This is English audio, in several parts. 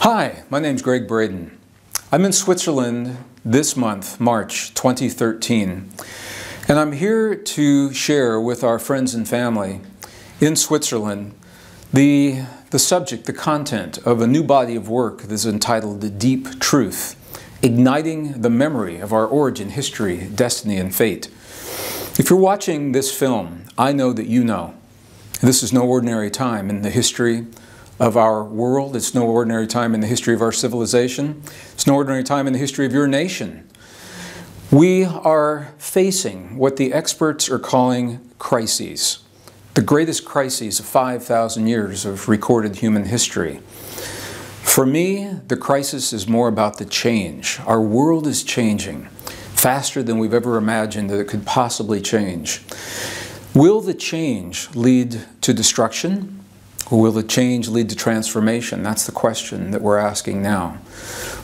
Hi, my name's Gregg Braden. I'm in Switzerland this month, March 2013, and I'm here to share with our friends and family in Switzerland the subject, the content of a new body of work that is entitled Deep Truth, Igniting the Memory of Our Origin, History, Destiny, and Fate. If you're watching this film, I know that you know this is no ordinary time in the history of our world. It's no ordinary time in the history of our civilization. It's no ordinary time in the history of your nation. We are facing what the experts are calling crises, the greatest crises of 5,000 years of recorded human history. For me, the crisis is more about the change. Our world is changing faster than we've ever imagined that it could possibly change. Will the change lead to destruction? Or will the change lead to transformation? That's the question that we're asking now.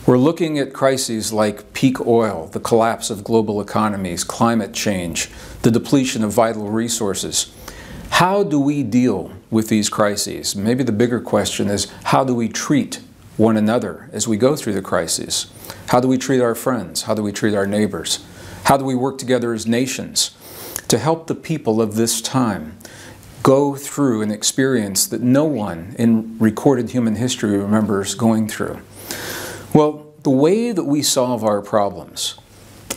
We're looking at crises like peak oil, the collapse of global economies, climate change, the depletion of vital resources. How do we deal with these crises? Maybe the bigger question is, how do we treat one another as we go through the crises? How do we treat our friends? How do we treat our neighbors? How do we work together as nations to help the people of this time go through an experience that no one in recorded human history remembers going through? Well, the way that we solve our problems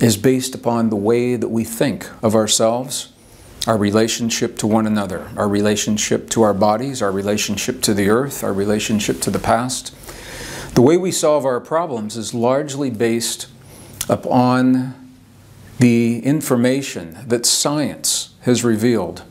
is based upon the way that we think of ourselves, our relationship to one another, our relationship to our bodies, our relationship to the earth, our relationship to the past. The way we solve our problems is largely based upon the information that science has revealed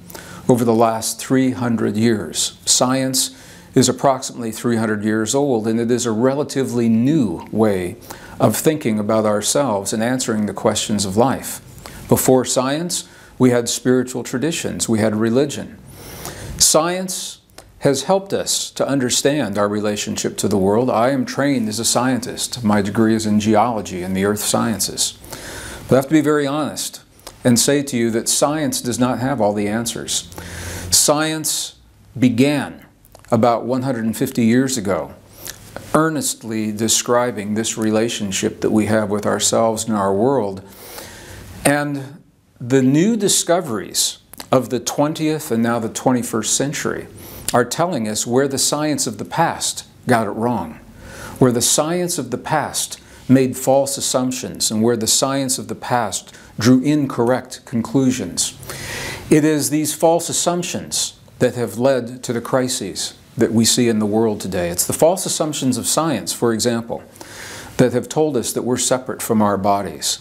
over the last 300 years. Science is approximately 300 years old, and it is a relatively new way of thinking about ourselves and answering the questions of life. Before science, we had spiritual traditions, we had religion. Science has helped us to understand our relationship to the world. I am trained as a scientist. My degree is in geology and the earth sciences. But I have to be very honest and say to you that science does not have all the answers. Science began about 150 years ago, earnestly describing this relationship that we have with ourselves and our world. And the new discoveries of the 20th and now the 21st century are telling us where the science of the past got it wrong, where the science of the past made false assumptions, and where the science of the past drew incorrect conclusions. It is these false assumptions that have led to the crises that we see in the world today. It's the false assumptions of science, for example, that have told us that we're separate from our bodies.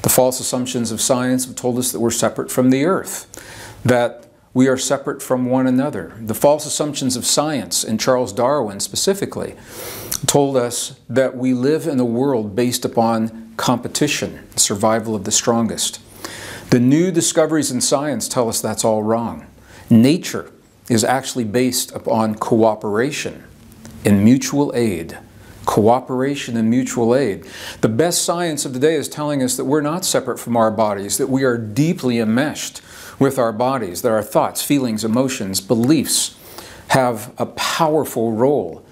The false assumptions of science have told us that we're separate from the earth, that we are separate from one another. The false assumptions of science, and Charles Darwin specifically, told us that we live in a world based upon competition, survival of the strongest. The new discoveries in science tell us that's all wrong. Nature is actually based upon cooperation and mutual aid. Cooperation and mutual aid. The best science of the day is telling us that we're not separate from our bodies, that we are deeply enmeshed with our bodies, that our thoughts, feelings, emotions, beliefs have a powerful role,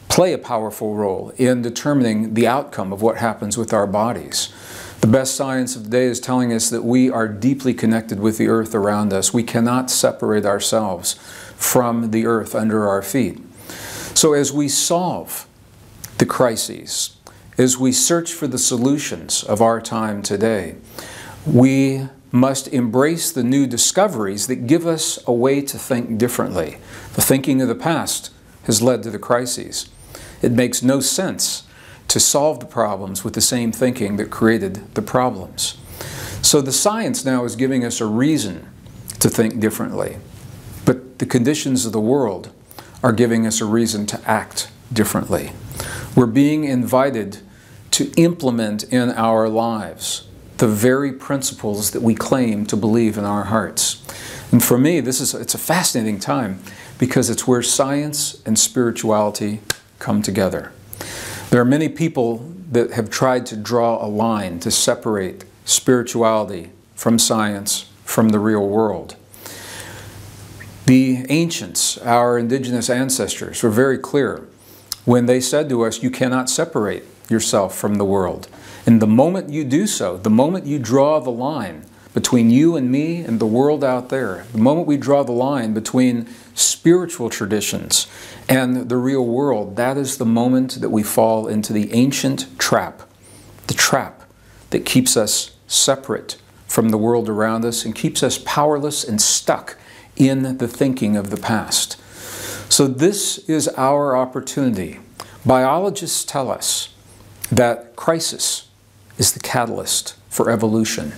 play a powerful role in determining the outcome of what happens with our bodies. The best science of the day is telling us that we are deeply connected with the earth around us. We cannot separate ourselves from the earth under our feet. So as we solve the crises, as we search for the solutions of our time today, we must embrace the new discoveries that give us a way to think differently. The thinking of the past has led to the crises. It makes no sense to solve the problems with the same thinking that created the problems. So the science now is giving us a reason to think differently, but the conditions of the world are giving us a reason to act differently. We're being invited to implement in our lives the very principles that we claim to believe in our hearts. And for me, it's a fascinating time because it's where science and spirituality come together. There are many people that have tried to draw a line to separate spirituality from science, from the real world. The ancients, our indigenous ancestors, were very clear when they said to us, you cannot separate yourself from the world. And the moment you do so, the moment you draw the line between you and me and the world out there, the moment we draw the line between spiritual traditions and the real world, that is the moment that we fall into the ancient trap, the trap that keeps us separate from the world around us and keeps us powerless and stuck in the thinking of the past. So this is our opportunity. Biologists tell us that crisis is the catalyst for evolution.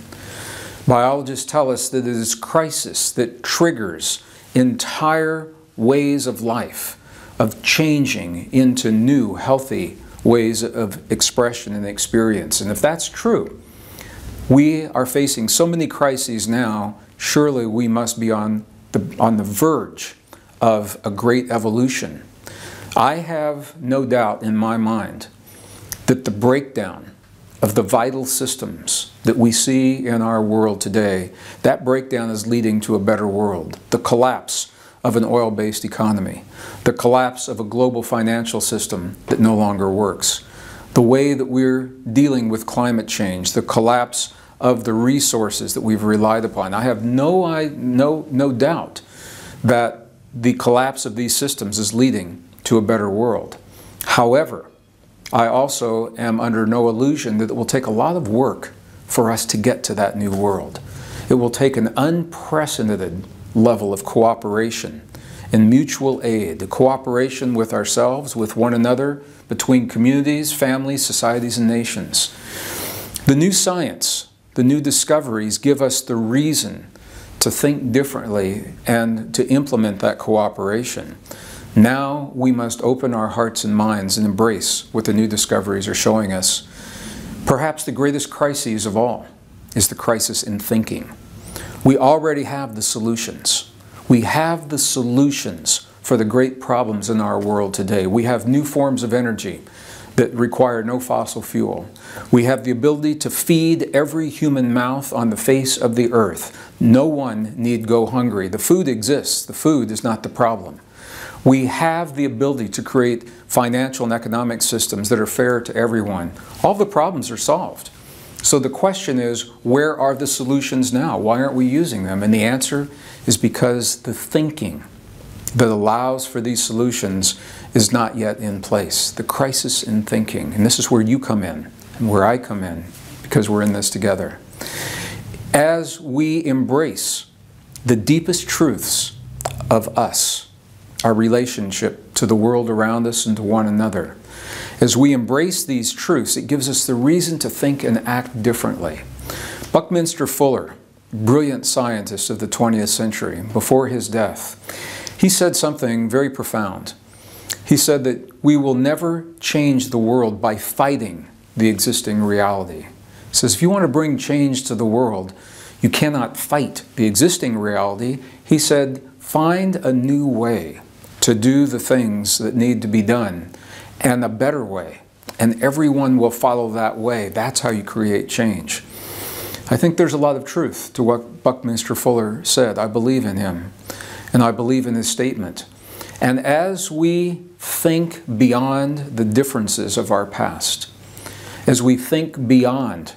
Biologists tell us that it is crisis that triggers entire ways of life, of changing into new, healthy ways of expression and experience. And if that's true, we are facing so many crises now, surely we must be on the verge of a great evolution. I have no doubt in my mind that the breakdown of the vital systems that we see in our world today, that breakdown is leading to a better world. The collapse of an oil-based economy, the collapse of a global financial system that no longer works, the way that we're dealing with climate change, the collapse of the resources that we've relied upon. I have no doubt that the collapse of these systems is leading to a better world. However, I also am under no illusion that it will take a lot of work for us to get to that new world. It will take an unprecedented level of cooperation and mutual aid, the cooperation with ourselves, with one another, between communities, families, societies, and nations. The new science, the new discoveries give us the reason to think differently and to implement that cooperation. Now we must open our hearts and minds and embrace what the new discoveries are showing us. Perhaps the greatest crisis of all is the crisis in thinking. We already have the solutions. We have the solutions for the great problems in our world today. We have new forms of energy that require no fossil fuel. We have the ability to feed every human mouth on the face of the earth. No one need go hungry. The food exists. The food is not the problem. We have the ability to create financial and economic systems that are fair to everyone. All the problems are solved. So the question is, where are the solutions now? Why aren't we using them? And the answer is because the thinking that allows for these solutions is not yet in place. The crisis in thinking. And this is where you come in and where I come in, because we're in this together. As we embrace the deepest truths of us, our relationship to the world around us and to one another, as we embrace these truths, it gives us the reason to think and act differently. Buckminster Fuller, brilliant scientist of the 20th century, before his death, he said something very profound. He said that we will never change the world by fighting the existing reality. He says, if you want to bring change to the world, you cannot fight the existing reality. He said, find a new way to do the things that need to be done, and a better way, and everyone will follow that way. That's how you create change. I think there's a lot of truth to what Buckminster Fuller said. I believe in him, and I believe in his statement. And as we think beyond the differences of our past, as we think beyond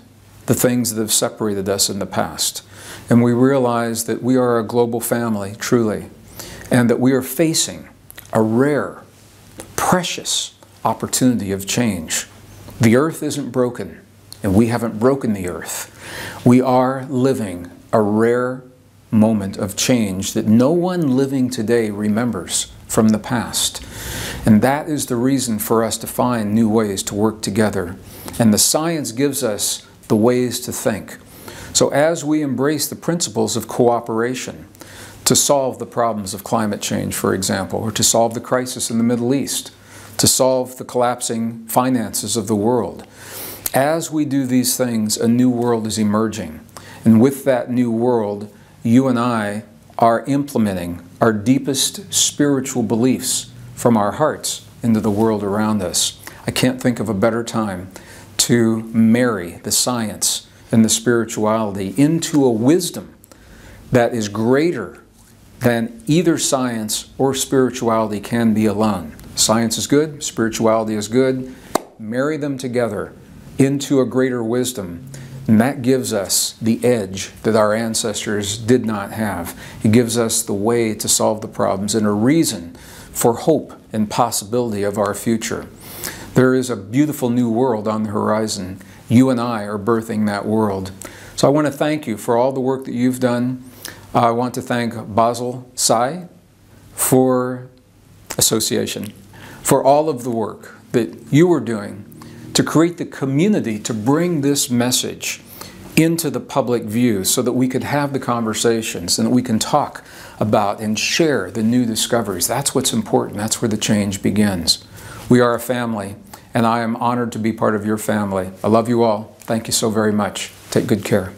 the things that have separated us in the past, and we realize that we are a global family, truly, and that we are facing a rare, precious opportunity of change. The earth isn't broken, and we haven't broken the earth. We are living a rare moment of change that no one living today remembers from the past. And that is the reason for us to find new ways to work together. And the science gives us the ways to think. So as we embrace the principles of cooperation to solve the problems of climate change, for example, or to solve the crisis in the Middle East, to solve the collapsing finances of the world, as we do these things, a new world is emerging. And with that new world, you and I are implementing our deepest spiritual beliefs from our hearts into the world around us. I can't think of a better time to marry the science and the spirituality into a wisdom that is greater than either science or spirituality can be alone. Science is good, spirituality is good. Marry them together into a greater wisdom, and that gives us the edge that our ancestors did not have. It gives us the way to solve the problems and a reason for hope and possibility of our future. There is a beautiful new world on the horizon. You and I are birthing that world. So I want to thank you for all the work that you've done. I want to thank Basel Psi for association, for all of the work that you are doing to create the community to bring this message into the public view so that we could have the conversations and that we can talk about and share the new discoveries. That's what's important. That's where the change begins. We are a family, and I am honored to be part of your family. I love you all. Thank you so very much. Take good care.